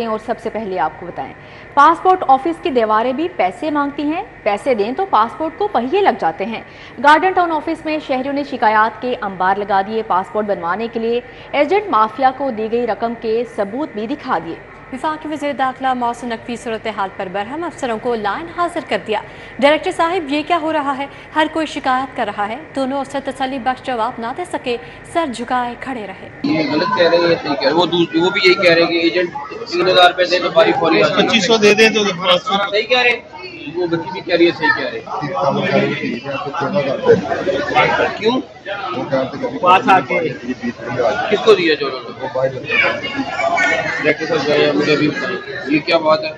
اور سب سے پہلے آپ کو بتائیں، پاسپورٹ آفس کی دیواریں بھی پیسے مانگتی ہیں، پیسے دیں تو پاسپورٹ کو پہیے لگ جاتے ہیں۔ گارڈن ٹاؤن آفس میں شہریوں نے شکایات کے انبار لگا دیے، پاسپورٹ بنوانے کے لیے ایجنٹ مافیا کو دی گئی رقم کے ثبوت بھی دکھا دیے۔ وفاقی وزیر داخلہ محسن نقوی صورتحال پر برہم، افسروں کو لائن حاضر کر دیا۔ ڈائریکٹر صاحب یہ کیا ہو رہا ہے؟ ہر کوئی شکایت کر رہا ہے، دونوں افسر تسلی بخش جواب نہ دے سکے، سر جھکائے کھڑے رہے۔ یہ غلط کہہ رہے ہیں، یہ صحیح کہہ رہے ہیں، وہ بھی یہی کہہ رہے ہیں کہ ایجنٹ 3000 روپے دے تو باری فوری 2500 دے دیں تو صحیح کہہ رہے ہیں، وہ بچی بھی کہہ رہی ہے صحیح کہہ رہے ہیں۔ کیوں پاس آ کے کس کو دیا جو ڈائریکٹر صاحب جو ہے مجھے ابھی بتائیں یہ کیا بات ہے؟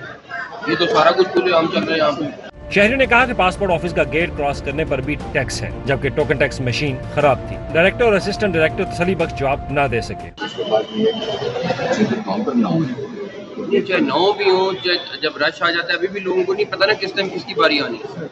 یہ تو سارا کچھ پورے عام چل رہے ہیں یہاں پہ۔ شہریوں نے کہا کہ پاسپورٹ آفس کا گیٹ کراس کرنے پر بھی ٹیکس ہے، جبکہ ٹوکن ٹیکس مشین خراب تھی۔ ڈائریکٹر اور اسسٹنٹ ڈائریکٹر تسلی بخش جواب نہ دے سکے۔ یہ چاہے 9 بھی ہوں، چاہے جب رش آ جاتا ہے، ابھی بھی لوگوں کو نہیں پتا نا کس ٹائم کس کی باری آنی ہے،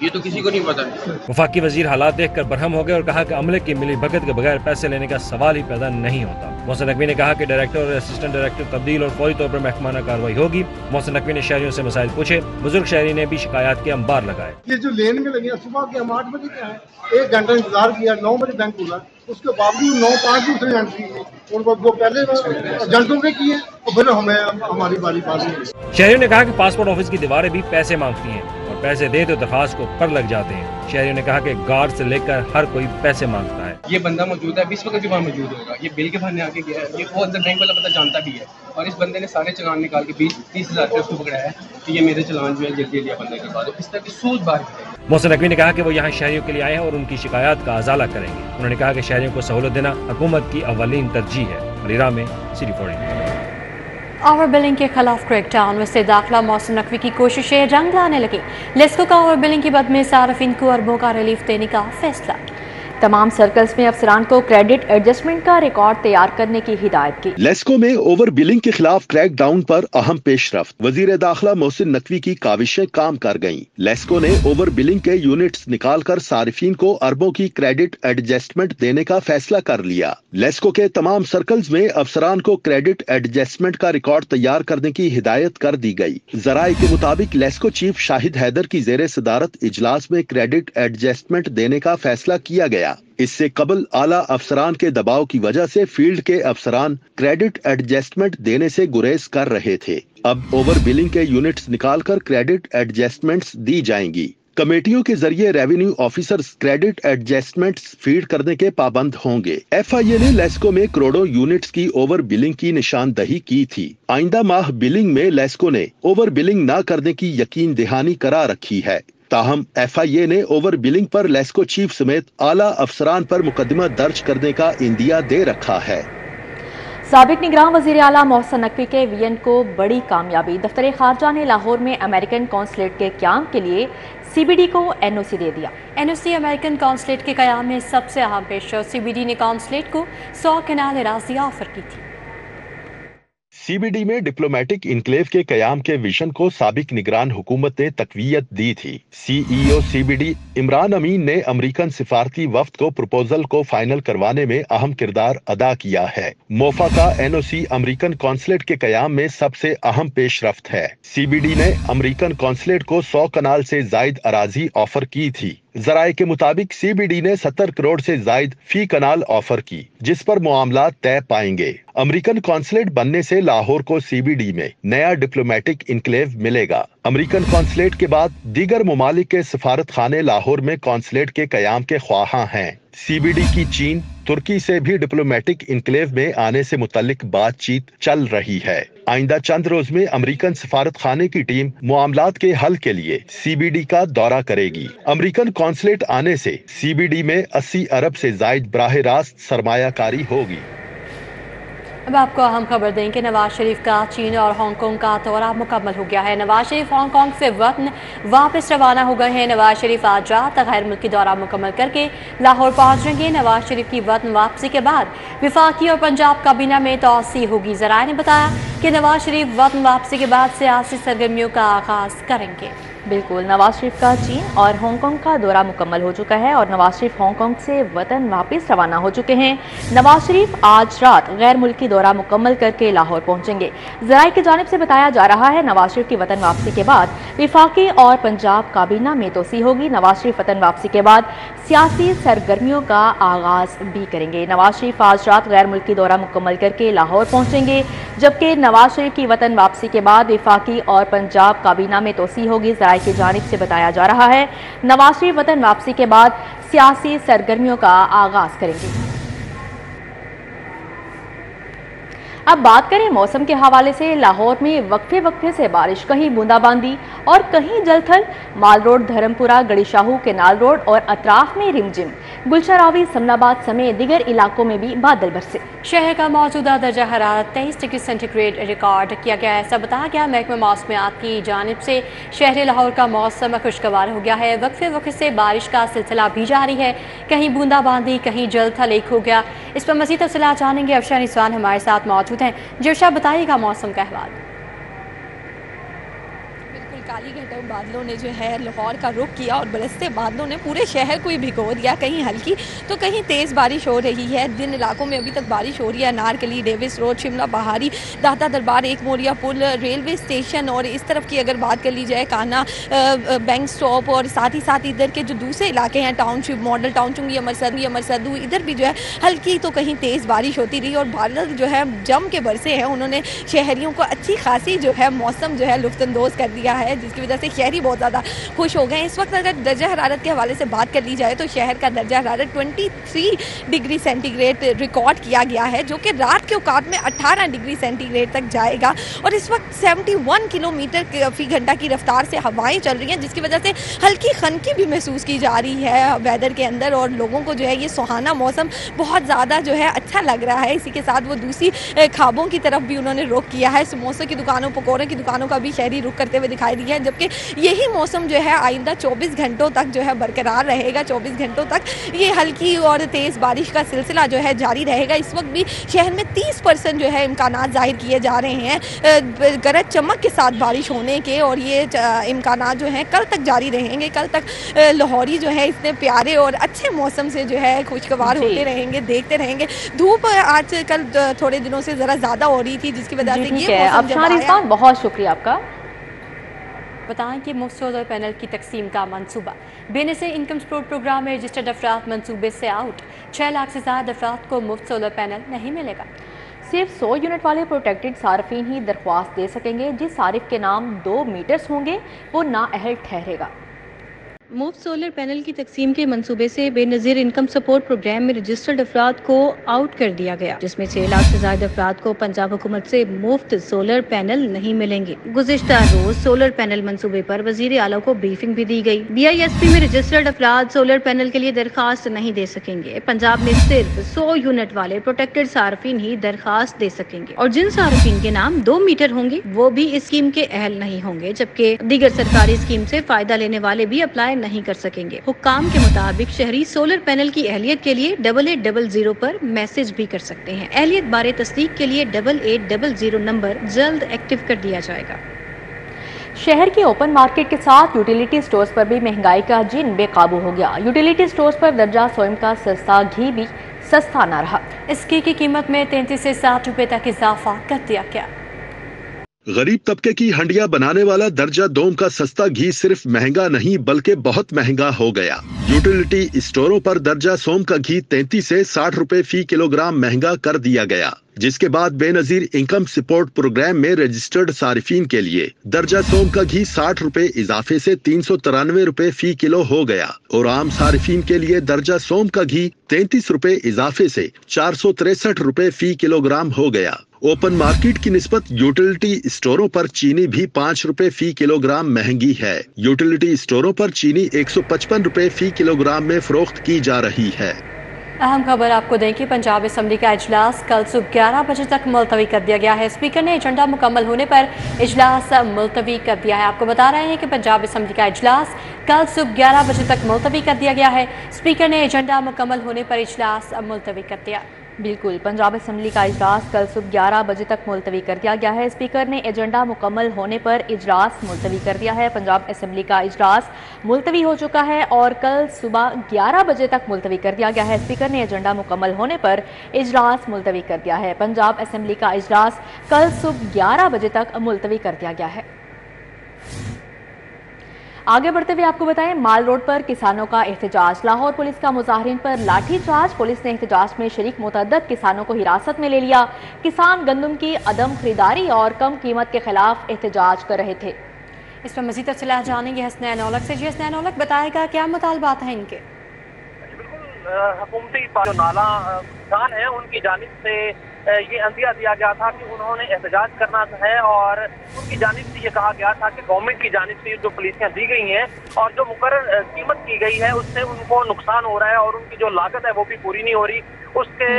یہ تو کسی کو نہیں پتا۔ وفاقی وزیر حالات دیکھ کر برہم ہو گئے اور کہا کہ عملے کی ملی بھگت کے بغیر پیسے لینے کا سوال ہی پیدا نہیں ہوتا۔ محسن نقوی نے کہا کہ ڈائریکٹر اور اسسٹنٹ ڈائریکٹر تبدیل اور فوری طور پر محکمانہ کارروائی ہوگی۔ محسن نقوی نے شہریوں سے مسائل پوچھے، بزرگ شہری نے بھی شکایات کے انبار لگائے۔ یہ جو لین میں لگے صبح کے ہم 8 بجے کیا ہے، 1 گھنٹہ انتظار کیا، 9 بجے بینک کھلا، اس کے باوجود 9:05 دوسرے انٹری کی، اور وہ پہلے ایجنٹوں نے کی ہے اور پھر ہمیں ہماری باری پاس ہے۔ شہریوں نے کہا کہ پاسپورٹ آفس کی دیواریں بھی پیسے مانگتی ہیں اور پیسے دے تو درخواست کو پر لگ جاتے ہیں۔ شہریوں نے کہا کہ گارڈ سے لے کر ہر کوئی پیسے مانگتا ہے۔ یہ بندہ موجود ہے، 20 وقت بھی وہاں موجود ہوگا، یہ بل کے بھرنے آ کے گیا ہے، یہ وہ اندر بینک والا بندہ جانتا بھی ہے، اور اس بندے نے سارے چلان نکال کے 20-30 ہزار روپے اس کو پکڑایا ہے کہ یہ میرے چلان جو ہے جلدی جلدی بندے کے بعد اس طرح کی سوچ بار ہے۔ محسن نقوی نے کہا کہ وہ یہاں شہریوں کے لیے آئے ہیں اور ان کی شکایات کا ازالہ کریں گے۔ انہوں نے کہا کہ شہریوں کو سہولت دینا حکومت کی اولین ترجیح ہے۔ علیرہ میں سٹی 40۔ اوور بلنگ کے خلاف کریک ڈاؤن، وزیر داخلہ محسن نقوی کی کوششیں رنگ لانے لگی۔ لیسکو کا اوور بلنگ کی بد میں صارفین کو اربوں کا ریلیف دینے کا فیصلہ۔ تمام سرکلز میں افسران کو کریڈٹ ایڈجسٹمنٹ کا ریکارڈ تیار کرنے کی ہدایت کی۔ لیسکو میں اوور بلنگ کے خلاف کریک ڈاؤن پر اہم پیش رفت، وزیر داخلہ محسن نقوی کی کاوشیں کام کر گئیں۔ لیسکو نے اوور بلنگ کے یونٹس نکال کر صارفین کو اربوں کی کریڈٹ ایڈجسٹمنٹ دینے کا فیصلہ کر لیا۔ لیسکو کے تمام سرکلز میں افسران کو کریڈٹ ایڈجسٹمنٹ کا ریکارڈ تیار کرنے کی ہدایت کر دی گئی۔ ذرائع کے مطابق لیسکو چیف شاہد حیدر کی زیر صدارت اجلاس میں کریڈٹ ایڈجسٹمنٹ دینے کا فیصلہ کیا گیا۔ اس سے قبل اعلیٰ افسران کے دباؤ کی وجہ سے فیلڈ کے افسران کریڈٹ ایڈجسٹمنٹ دینے سے گریز کر رہے تھے۔ اب اوور بلنگ کے یونٹس نکال کر کریڈٹ ایڈجسٹمنٹس دی جائیں گی۔ کمیٹیوں کے ذریعے revenue officers credit adjustments feed کرنے کے پابند ہوں گے۔ ایف آئی اے نے لیسکو میں کروڑوں یونٹس کی اوور بلنگ کی نشاندہی کی تھی۔ آئندہ ماہ بلنگ میں لیسکو نے اوور بلنگ نہ کرنے کی یقین دہانی کرا رکھی ہے۔ تاہم ایف آئی اے نے اوور بلنگ پر لیسکو چیف سمیت اعلیٰ افسران پر مقدمہ درج کرنے کا عندیہ دے رکھا ہے۔ سابق نگراں وزیر اعلیٰ محسن نقوی کے وی این کو بڑی کامیابی، دفتر خارجہ نے لاہور میں امریکن قونصلیٹ کے قیام کے لیے سی بی ڈی کو این او سی دے دیا۔ این او سی امریکن قونصلیٹ کے قیام میں سب سے اہم پیش ہے۔ سی بی ڈی نے قونصلیٹ کو 100 کنال اراضی آفر کی تھی۔ سی بی ڈی میں ڈپلومیٹک انکلیو کے قیام کے ویژن کو سابق نگران حکومت نے تقویت دی تھی۔ سی ای او سی بی ڈی عمران امین نے امریکن سفارتی وفد کو پروپوزل کو فائنل کروانے میں اہم کردار ادا کیا ہے۔ موفا کا این او سی امریکن قونصلیٹ کے قیام میں سب سے اہم پیش رفت ہے۔ سی بی ڈی نے امریکن قونصلیٹ کو 100 کنال سے زائد اراضی آفر کی تھی۔ ذرائع کے مطابق سی بی ڈی نے 70 کروڑ سے زائد فی کنال آفر کی، جس پر معاملات طے پائیں گے۔ امریکن قونصلیٹ بننے سے لاہور کو سی بی ڈی میں نیا ڈپلومیٹک انکلیو ملے گا۔ امریکن قونصلیٹ کے بعد دیگر ممالک کے سفارت خانے لاہور میں قونصلیٹ کے قیام کے خواہاں ہیں۔ سی بی ڈی کی چین، ترکی سے بھی ڈپلومیٹک انکلیو میں آنے سے متعلق بات چیت چل رہی ہے۔ آئندہ چند روز میں امریکن سفارت خانے کی ٹیم معاملات کے حل کے لیے سی بی ڈی کا دورہ کرے گی۔ امریکن قونصلیٹ آنے سے سی بی ڈی میں 80 ارب سے زائد براہ راست سرمایہ کاری ہوگی۔ اب آپ کو اہم خبر دیں کہ نواز شریف کا چین اور ہانگ کانگ کا دورہ مکمل ہو گیا ہے۔ نواز شریف ہانگ کانگ سے وطن واپس روانہ ہو گئے ہیں۔ نواز شریف آج رات غیر ملکی دورہ مکمل کر کے لاہور پہنچ رہیں گے۔ نواز شریف کی وطن واپسی کے بعد وفاقی اور پنجاب کابینہ میں توسیع ہوگی۔ ذرائع نے بتایا کہ نواز شریف وطن واپسی کے بعد سیاسی سرگرمیوں کا آغاز کریں گے۔ बिल्कुल, नवाज शरीफ का चीन और हांगकांग का दौरा मुकम्मल हो चुका है और नवाज शरीफ हांगकांग से वतन वापस रवाना हो चुके हैं। नवाज शरीफ आज रात गैर मुल्की दौरा मुकम्मल करके लाहौर पहुंचेंगे। ज़राए की जानिब से बताया जा रहा है नवाज शरीफ की वतन वापसी के बाद विफाकी और पंजाब काबीना में तोसी होगी। नवाज शरीफ वतन वापसी के बाद सियासी सरगर्मियों का आगाज भी करेंगे। नवाज शरीफ आज रात गैर मुल्की दौरा मुकम्मल करके लाहौर पहुंचेंगे, जबकि नवाज शरीफ की वतन वापसी के बाद विफाकी और पंजाब काबीना में तोसी होगी। ज़राए की जानिब से बताया जा रहा है नवाज शरीफ वतन वापसी के बाद सियासी सरगर्मियों का आगाज करेंगे। अब बात करें मौसम के हवाले से, लाहौर में वक्फे वक्फे से बारिश, कहीं बूंदाबांदी और कहीं जलथल। माल रोड, धर्मपुरा, गड़ीशाहू, केनाल रोड और अतराफ में रिमझिम। गुलशरावी, समनाबाद समेत दीगर इलाकों में भी बादल बरसे। शहर का मौजूदा दर्जा हरारत 23 डिग्री सेंटीग्रेड रिकॉर्ड किया गया है। ऐसा बताया गया महकमा मौसमियात की जानिब से। शहर लाहौर का मौसम खुशगवार हो गया है। वक्फे वक्फे से बारिश का सिलसिला भी जारी है, कहीं बूंदाबांदी, कहीं जलथल एक हो गया। इस पर मज़ीद तफसीलात जानेंगे। अफशा निस्वान हमारे साथ मौजूद हैं। जोशा, बताइएगा मौसम का अहवाल। काली घटे बादलों ने जो है लाहौर का रुख किया और बरसते बादलों ने पूरे शहर को ही भिगो दिया। कहीं हल्की तो कहीं तेज़ बारिश हो रही है। जिन इलाकों में अभी तक बारिश हो रही है, नारकली, डेविस रोड, शिमला बहारी, दाता दरबार, एक मोरिया पुल, रेलवे स्टेशन और इस तरफ की अगर बात कर ली जाए काना बैंक स्टॉप और साथ ही साथ इधर के जो दूसरे इलाके हैं टाउनशिप, मॉडल टाउन, चुंगी, अमरसदू, इधर भी जो है हल्की तो कहीं तेज़ बारिश होती रही और बादल जो है जम के बरसे हैं। उन्होंने शहरियों को अच्छी खासी जो है मौसम जो है लुफ्तंदोज़ कर दिया है, जिसकी वजह से शहरी बहुत ज़्यादा खुश हो गए हैं। इस वक्त अगर दर्जा हरारत के हवाले से बात कर ली जाए तो शहर का दर्जा हरारत 23 डिग्री सेंटीग्रेड रिकॉर्ड किया गया है, जो कि रात के औकात में 18 डिग्री सेंटीग्रेड तक जाएगा। और इस वक्त 71 किलोमीटर फी घंटा की रफ्तार से हवाएं चल रही हैं, जिसकी वजह से हल्की खनकी भी महसूस की जा रही है वेदर के अंदर और लोगों को जो है ये सुहाना मौसम बहुत ज़्यादा जो है अच्छा लग रहा है। इसी के साथ वो दूसरी खाबों की तरफ भी उन्होंने रुख किया है। समोसे की दुकानों, पकौड़े की दुकानों का भी शहरी रुख करते हुए दिखाई दिया है, जबकि यही मौसम जो है आइंदा 24 घंटों तक जो है बरकरार रहेगा। 24 घंटों तक ये हल्की और तेज़ बारिश का सिलसिला जो है जारी रहेगा। इस वक्त भी शहर में 30% जो है इम्कानात जाहिर किए जा रहे हैं गरज चमक के साथ बारिश होने के, और ये इम्कानात जो हैं कल तक जारी रहेंगे। कल तक लाहौरी जो है इतने प्यारे और अच्छे मौसम से जो है खुशगवार होते रहेंगे, देखते रहेंगे। धूप आज कल थोड़े दिनों से ज़रा ज़्यादा हो रही थी, जिसकी वजह से ये मौसम। बहुत शुक्रिया आपका। बताएं कि मुफ्त सोलर पैनल की तकसीम का मंसूबा। बेनज़ीर इनकम सपोर्ट प्रोग्राम में रजिस्टर्ड अफराद मंसूबे से आउट। 6 लाख से ज़्यादा अफराद को मुफ्त सोलर पैनल नहीं मिलेगा। सिर्फ 100 यूनिट वाले प्रोटेक्टेड सार्फिन ही दरख्वास्त दे सकेंगे। जिस सारिफ के नाम 2 मीटर्स होंगे वो नाअहल ठहरेगा। मुफ्त सोलर पैनल की तकसीम के मंसूबे से बेनज़ीर इनकम सपोर्ट प्रोग्राम में रजिस्टर्ड अफराद को आउट कर दिया गया, जिसमें 6 लाख से ज्यादा अफराद को पंजाब हुकूमत से मुफ्त सोलर पैनल नहीं मिलेंगे। गुज़िश्ता रोज सोलर पैनल मंसूबे पर वजीर आला को ब्रीफिंग भी दी गई। BISP में रजिस्टर्ड अफराद सोलर पैनल के लिए दरखास्त नहीं दे सकेंगे। पंजाब में सिर्फ 100 यूनिट वाले प्रोटेक्टेड सार्फिन ही दरखास्त दे सकेंगे और जिन सार्फिन के नाम 2 मीटर होंगे वो भी इस स्कीम के अहल नहीं होंगे, जबकि दीगर सरकारी स्कीम से फायदा लेने वाले भी अप्लाई नहीं कर सकेंगे। हुक्काम के मुताबिक शहरी सोलर पैनल की अहलियत के लिए 8800 पर मैसेज भी कर सकते हैं। अहलियत बारे तस्दीक के लिए 8800 नंबर जल्द एक्टिव कर दिया जाएगा। शहर के ओपन मार्केट के साथ यूटिलिटी स्टोर्स पर भी महंगाई का जिन बेकाबू हो गया। यूटिलिटी स्टोर्स पर दर्जा सोम का सस्ता घी भी सस्ता न रहा। इस घी की कीमत में 33 से 60 रुपए तक इजाफा कर दिया गया। गरीब तबके की हंडिया बनाने वाला दर्जा दोम का सस्ता घी सिर्फ महंगा नहीं बल्कि बहुत महंगा हो गया। यूटिलिटी स्टोरों पर दर्जा सोम का घी 33 से 60 रुपए फी किलोग्राम महंगा कर दिया गया, जिसके बाद बेनजीर इनकम सपोर्ट प्रोग्राम में रजिस्टर्ड सारिफीन के लिए दर्जा सोम का घी 60 रुपए इजाफे से 393 रुपए फी किलो हो गया और आम सारिफीन के लिए दर्जा सोम का घी 33 रुपए इजाफे से 463 रुपए फी किलोग्राम हो गया। ओपन मार्केट की निस्बत यूटिलिटी स्टोरों पर चीनी भी 5 रुपए फी किलोग्राम महंगी है। यूटिलिटी स्टोरों पर चीनी 155 रुपए फी किलोग्राम में फरोख्त की जा रही है। अहम खबर आपको दें कि पंजाब असम्बली का इजलास कल सुबह 11 बजे तक मुलतवी कर दिया गया है। स्पीकर ने एजेंडा मुकम्मल होने पर इजलास मुलतवी कर दिया है। आपको बता रहे हैं कि पंजाब असम्बली का इजलास कल सुबह 11 बजे तक मुलतवी कर दिया गया है। स्पीकर ने एजेंडा मुकम्मल होने पर इजलास मुलतवी कर दिया। बिल्कुल, पंजाब असम्बली का इजलास कल सुबह 11 बजे तक मुलतवी कर दिया गया है। स्पीकर ने एजेंडा मुकम्मल होने पर इजलास मुलतवी कर दिया है। पंजाब असम्बली का इजलास मुलतवी हो चुका है और कल सुबह 11 बजे तक मुलतवी कर दिया गया है। स्पीकर ने एजेंडा मुकम्मल होने पर इजलास मुलतवी कर दिया है। पंजाब असम्बली का इजलास कल सुबह 11 बजे तक मुलतवी कर दिया गया है। आगे बढ़ते हुए आपको बताएं, माल रोड पर किसानों का एहतजाज। लाहौर पुलिस का मुजाहिरीन पर लाठी चार्ज। पुलिस ने एहतजाज में शरीक मुतअद्दिद किसानों को हिरासत में ले लिया। किसान गंदम की अदम खरीदारी और कम कीमत के खिलाफ एहतजाज कर रहे थे। इस पर मजीद तफसीलात जानेंगे हसनैन औलख से। जी हसनैन औलख, बताएगा क्या मुतालबात हैं इनके? बिल्कुल, हुकूमती जो नाला किसान है उनकी जानिब से ये अंदिया दिया गया था कि उन्होंने एहतजाज करना है और उनकी जानिब से ये कहा गया था कि गवर्नमेंट की जानिब से जो पॉलिसियाँ दी गई हैं और जो मुकर्रर कीमत की गई है उससे उनको नुकसान हो रहा है और उनकी जो लागत है वो भी पूरी नहीं हो रही। उसके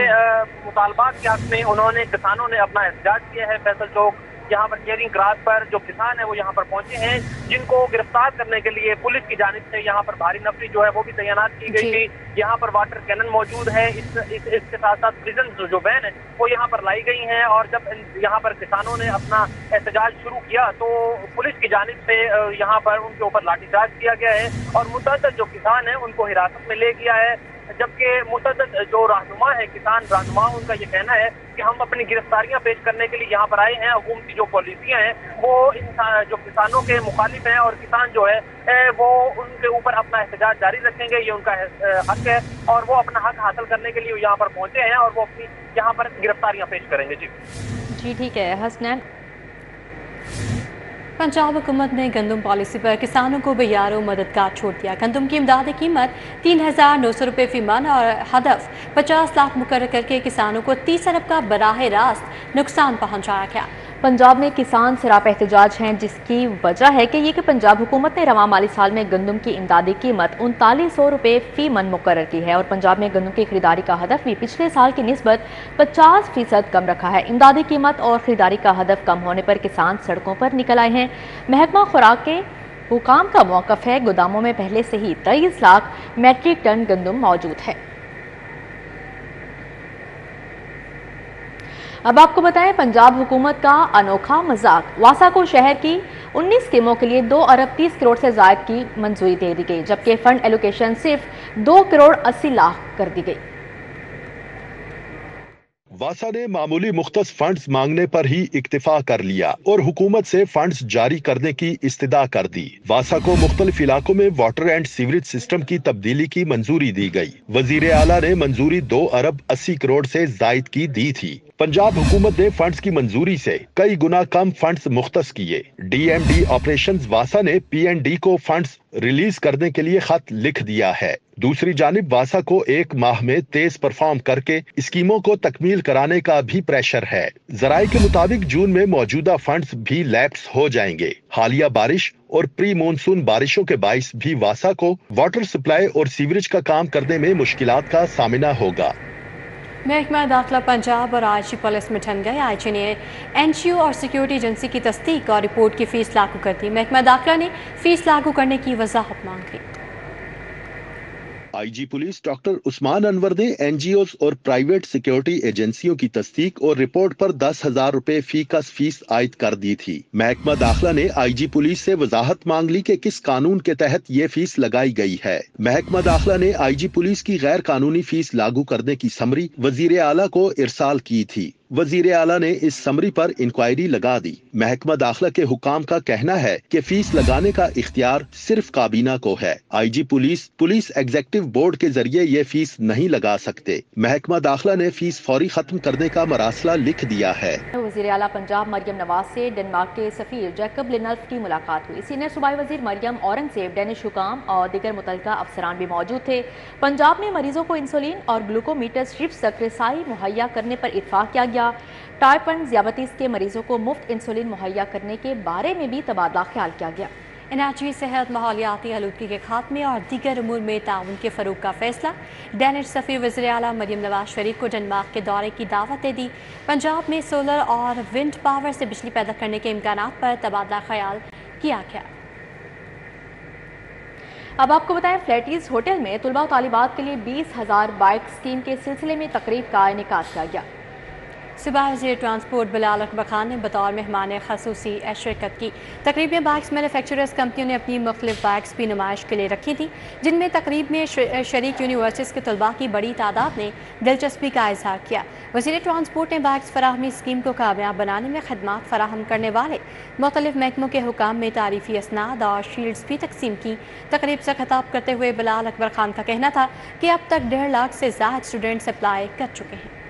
मुतालबात के हक़ में उन्होंने किसानों ने अपना एहतजाज किया है। फैसल चौक यहाँ पर केयरिंग क्रॉस पर जो किसान है वो यहाँ पर पहुंचे हैं, जिनको गिरफ्तार करने के लिए पुलिस की जानिब से यहाँ पर भारी नफरी जो है वो भी तैनात की गई थी। यहाँ पर वाटर कैनन मौजूद है। इसके साथ साथ प्रिजन जो वैन है वो यहाँ पर लाई गई हैं और जब यहाँ पर किसानों ने अपना एहतजाज शुरू किया तो पुलिस की जानिब से यहाँ पर उनके ऊपर लाठीचार्ज किया गया है और मुतअद्दिद जो किसान है उनको हिरासत में ले गया है। जबकि मुतअद्दिद जो रहनुमा है, किसान रहनुमा, उनका ये कहना है कि हम अपनी गिरफ्तारियां पेश करने के लिए यहाँ पर आए हैं। हुकूमती जो पॉलिसियां हैं वो जो किसानों के मुखालिफ हैं और किसान जो है वो उनके ऊपर अपना एहतजाज जारी रखेंगे। ये उनका हक है और वो अपना हक हासिल करने के लिए यहाँ पर पहुंचे हैं और वो अपनी यहाँ पर गिरफ्तारियां पेश करेंगे। जी ठीक है हसनैन। पंजाब हुकूमत ने गंदम पॉलिसी पर किसानों को बेयारो मददगार छोड़ दिया। गंदम की इमदादी कीमत 3,900 रुपये फी मन और हदफ 50 लाख मुकर्रर करके किसानों को 30 अरब का बराह रास्त नुकसान पहुंचाया गया। पंजाब में किसान सिराप एहतजाज हैं, जिसकी वजह है कि ये कि पंजाब हुकूमत ने रवां माली साल में गंदम की इमदादी कीमत 3900 रुपये फी मन मुकर्रर की है और पंजाब में गंदम की खरीदारी का हदफ भी पिछले साल की निस्बत 50% कम रखा है। इमदादी कीमत और खरीदारी का हदफ कम होने पर किसान सड़कों पर निकल आए हैं। महकमा खुराक के हुकाम का मौक़िफ़ है, गोदामों में पहले से ही 23 लाख मैट्रिक टन गंदम मौजूद है। अब आपको बताएं, पंजाब हुकूमत का अनोखा मजाक। वासा को शहर की 19 स्कीमों के लिए 2 अरब 30 करोड़ से ज़ायद की मंजूरी दे दी गई, जबकि फंड एलोकेशन सिर्फ 2 करोड़ 80 लाख कर दी गई। वासा ने मामूली मुख्तस फंड्स मांगने पर ही इक्तिफा कर लिया और हुकूमत से फंड्स जारी करने की इस्तदा कर दी। वासा को मुख्तलिफ इलाकों में वाटर एंड सीवरेज सिस्टम की तब्दीली की मंजूरी दी गई। वजीर आला ने मंजूरी 2 अरब 80 करोड़ से जायद की दी थी। पंजाब हुकूमत ने फंड्स की मंजूरी से कई गुना कम फंड्स मुख्तस किए। DMD ऑपरेशंस वासा ने PND को फंड्स रिलीज करने के लिए खत लिख दिया है। दूसरी जानिब वासा को 1 माह में तेज परफॉर्म करके स्कीमों को तकमील कराने का भी प्रेशर है। जराये के मुताबिक जून में मौजूदा फंड्स भी लैप्स हो जाएंगे। हालिया बारिश और प्री मानसून बारिशों के बाइस भी वासा को वाटर सप्लाई और सीवरेज का काम करने में मुश्किलात का सामना होगा। महकमा दाखिला पंजाब और IG पुलिस में ठन गए। IG ने NGO और सिक्योरिटी एजेंसी की तस्दीक और रिपोर्ट की फीस लागू कर दी। महकमा दाखिला ने फीस लागू करने की वजाहत मांग ली। IG police doctor Usman Anwar ने NGOs और प्राइवेट सिक्योरिटी एजेंसियों की तस्दीक और रिपोर्ट पर 10,000 रुपए फी का फीस आयद कर दी थी। महकमा दाखिला ने IG पुलिस से वजाहत मांग ली कि किस कानून के तहत ये फीस लगाई गई है। महकमा दाखिला ने IG पुलिस की गैर कानूनी फीस लागू करने की समरी वजीर आला को इरसाल की थी। वजीर आला ने इस समरी पर इंक्वायरी लगा दी। महकमा दाखिला के हुकाम का कहना है कि फीस लगाने का इख्तियार सिर्फ काबीना को है। IG पुलिस एग्जेक्टिव बोर्ड के जरिए ये फीस नहीं लगा सकते। महकमा दाखिला ने फीस फौरी खत्म करने का मरासला लिख दिया है। वजीर आला पंजाब मरियम नवाज से डेनमार्क के सफीर जैकब लिनल्फ की मुलाकात हुई। सीनियर सूबाई वजीर मरियम औरंगजेब, डेनिश हुकाम और दीगर मुतल्लिका अफसरान भी मौजूद थे। पंजाब में मरीजों को इंसुलिन और ग्लूकोमीटर स्ट्रिप्स तक रसाई मुहैया करने पर इत्फाक किया गया। टाइप 1 ज़ियाबतीस के मरीजों को मुफ्त इंसुलिन मुहैया करने के बारे में भी तबादला ख्याल किया गया। एनर्जी, सेहत, माहौलियाती आलूदगी के खात्मे और दीगर उमूर में ताउन के फरोग का फैसला। डेनिश सफीर वज़ीर आला मरियम नवाज शरीफ को डेनमार्क के दौरे की दावत दे दी। पंजाब में सोलर और विंड पावर से बिजली पैदा करने के इम्कानात पर तबादला ख्याल किया गया। अब आपको बताएं, फ्लैटीज होटल में तुलबा और तालिबात के लिए 20,000 बाइक स्कीम के सिलसिले में तकरीब का इनेकाद किया गया। सुबह वज़ीर ट्रांसपोर्ट बिलाल अकबर खान ने बतौर मेहमान खसूसी शिरकत की। तकरीब में बाइक्स मैन्युफैक्चरर्स कंपनियों ने अपनी मुख्तलिफ बाइक्स भी नुमाइश के लिए रखी थी, जिनमें तकरीब में शरीक यूनिवर्सिटीज़ के तलबा की बड़ी तादाद ने दिलचस्पी का इजहार किया। वज़ीर ट्रांसपोर्ट ने बाइक्स फराहमी स्कीम को कामयाब बनाने में खदमात फराहम करने वाले मुख्तलिफ महकमों के हुकाम में तारीफी असनाद और शील्ड्स भी तकसीम की। तकरीब से खिताब करते हुए बिलाल अकबर खान का कहना था कि अब तक 1.5 लाख से ज़्यादा स्टूडेंट्स अप्लाई कर चुके हैं।